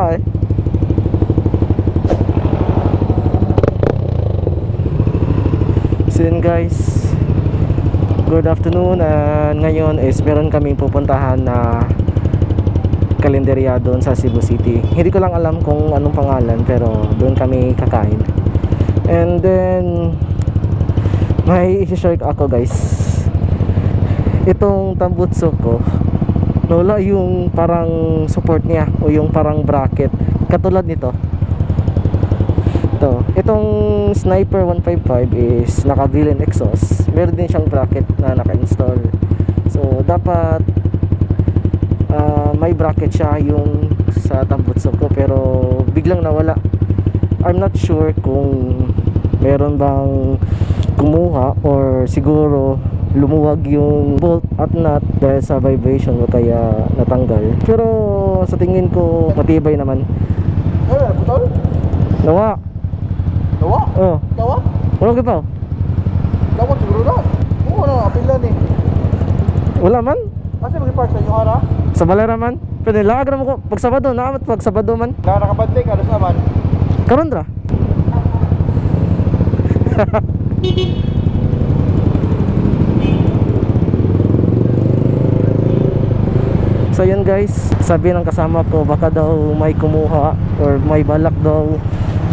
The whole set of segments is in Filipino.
wala eh. So yun guys, good afternoon. Ngayon is meron kaming pupuntahan na kalenderya doon sa Cebu City. Hindi ko lang alam kung anong pangalan, pero doon kami kakain. And then may i-share ako guys, itong tambutso ko nawala yung parang support niya o yung parang bracket katulad nito. Itong Sniper 155 is naka built-in exhaust, meron din siyang bracket na naka-install. So dapat may bracket siya yung sa tambutso ko, pero biglang nawala. I'm not sure kung meron bang kumuha or siguro lumuwag yung bolt at nut dahil sa vibration o kaya natanggal. Pero sa tingin ko matibay naman. Putol? Nawa. Nawa? Oh. Nawa? Wala ka pa? Nawa siguro na. Oo na, apilan eh. Wala man? Kasi mag-park sa inyo hara? Sa balera man? Pero nilaag naman ko pag Sabado, naamat pag Sabado man. Nakabantay ka, alas naman. Karon ra. So yun guys, sabi ng kasama ko baka daw may kumuha or may balak daw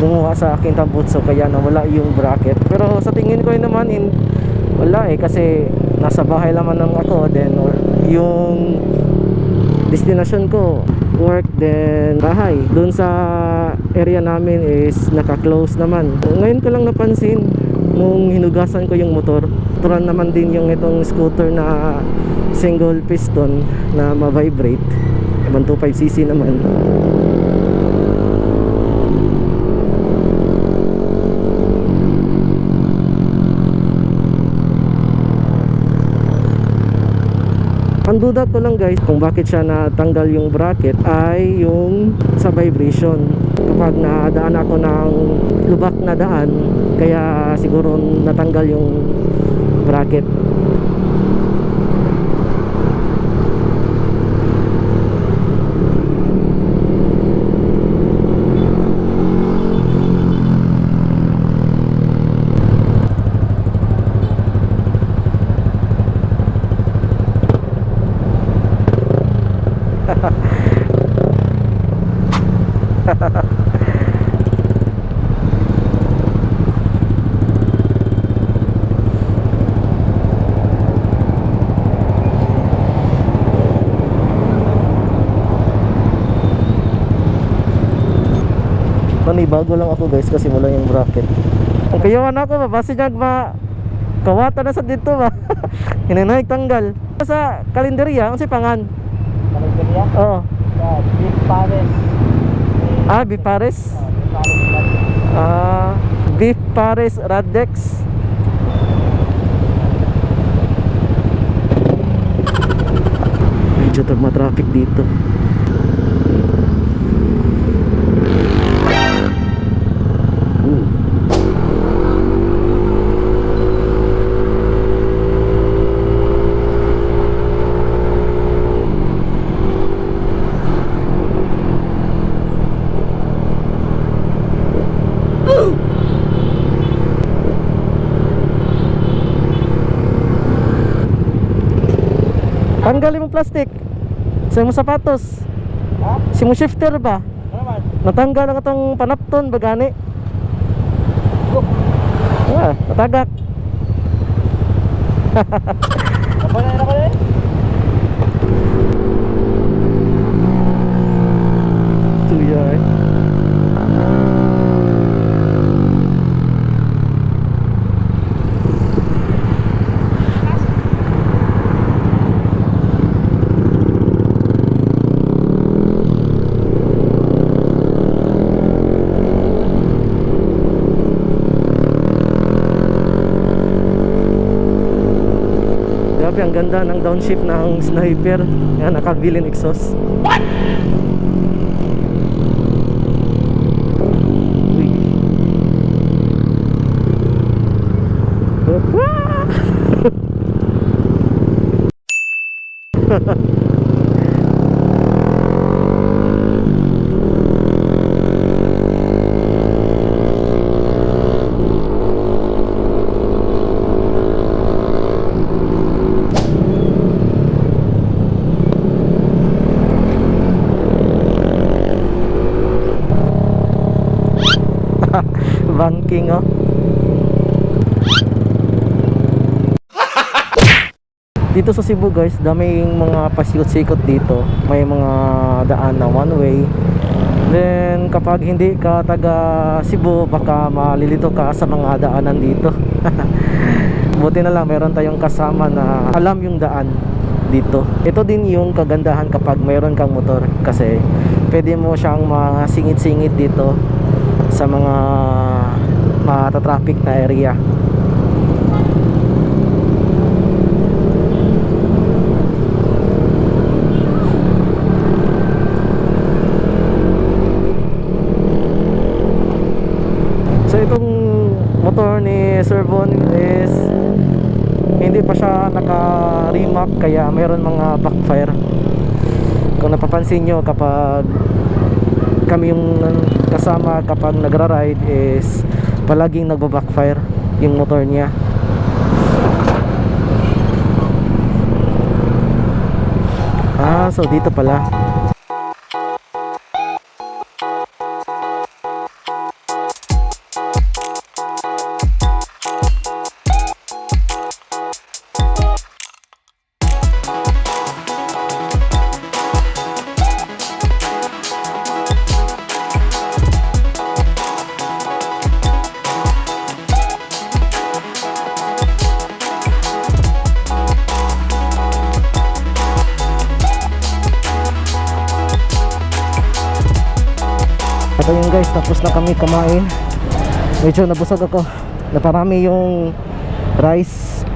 kumuha sa aking tambutso kaya nawala yung bracket. Pero sa tingin ko naman wala eh, kasi nasa bahay naman ng ako, then or yung destination ko work, then bahay doon sa area namin is naka-close naman. Ngayon ko lang napansin nung hinugasan ko yung motor, turan naman din yung itong scooter na single piston na ma-vibrate, 125cc naman. Ang duda ko lang guys kung bakit siya natanggal yung bracket ay yung sa vibration. Kapag nadaan ako ng lubak na daan, kaya siguro natanggal yung bracket. Bago lang ako guys kasi wala yung bracket. Ang kayawan ako ba, basi niyag kawata na sa dito ba. Hinanay tanggal. Sa kalenderya, ang si pangan? Kalenderya? Oo. Beef Pares. Beef Pares? Beef Pares Radex. Medyo traffic dito. Tanggalin mong plastic sa imong sapatos. Ha? Si mo shifter ba? Ano naman? Natanggal ang atong panapton bagani. Natagak. Apa na ako eh? Tuya eh. Ang ganda ng downshift ng Sniper. Yan, naka-built-in exhaust. What? Uy. Banking, oh. Dito sa Cebu guys, daming mga pasikot-sikot dito. May mga daan na one way. Then kapag hindi ka taga Cebu, baka malilito ka sa mga daanan dito. Buti na lang meron tayong kasama na alam yung daan dito. Ito din yung kagandahan kapag mayroon kang motor, kasi pwede mo siyang masingit-singit dito sa mga mata-traffic na area. So itong motor ni Sir Von is hindi pa siya naka-remap, kaya mayroon mga backfire. Kung napapansin nyo, kapag kami yung kasama kapag nagra-ride is palaging nagba-backfire yung motor niya. So dito pala. Ito yun guys, tapos na kami kumain. Medyo nabusog ako. Naparami yung rice.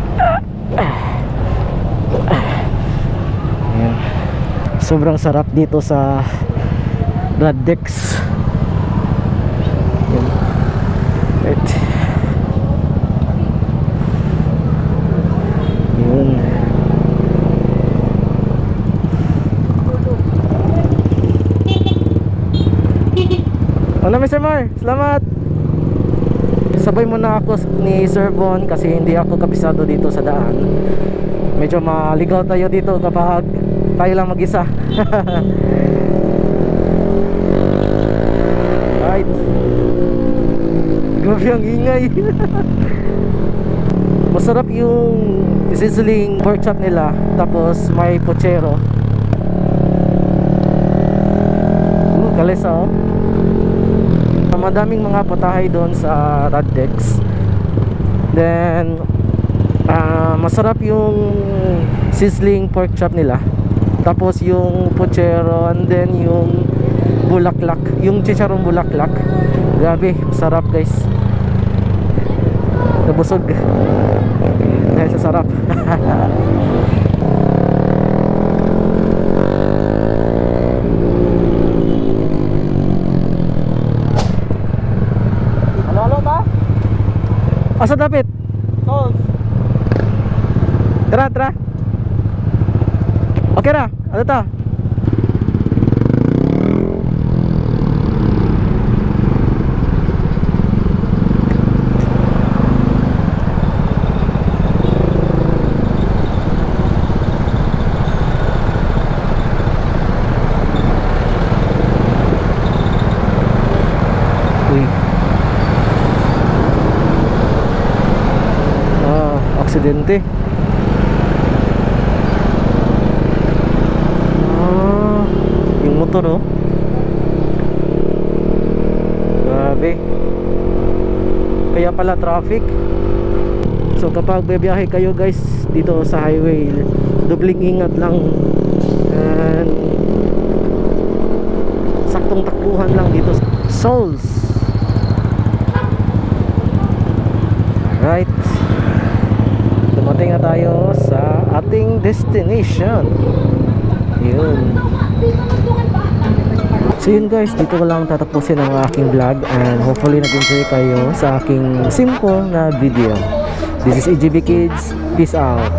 Ayan. Sobrang sarap dito sa Raddex. Ayan. Right. Yun. Ano Mr. Mar? Salamat! Sabay muna ako ni Sir Bon kasi hindi ako kabisado dito sa daan. Medyo maligaw tayo dito kapag tayo lang mag-isa. Right. Grabe ang ingay. Masarap yung sizzling pork chop nila. Tapos may pochero. Kalesa, oh. Madaming mga putahay doon sa Raddex. Then masarap yung sizzling pork chop nila. Tapos yung pochero, and then yung bulaklak, yung chicharong bulaklak. Grabe, sarap guys. Nabusog dahil sa sarap. Asa dapat? Tolls. Tara, tara. Okay na, ano ta? Aksidente. Yung motor, oh. Grabe. Kaya pala traffic. So kapag bibiyahe kayo guys dito sa highway, dubling ingat lang. And saktong takbuhan lang dito. Souls. Right. Dumating na tayo sa ating destination. Yun. So yun guys, dito ko lang tatapusin ang aking vlog, and hopefully nag-enjoy kayo sa aking simple na video. This is EGB Kids. Peace out.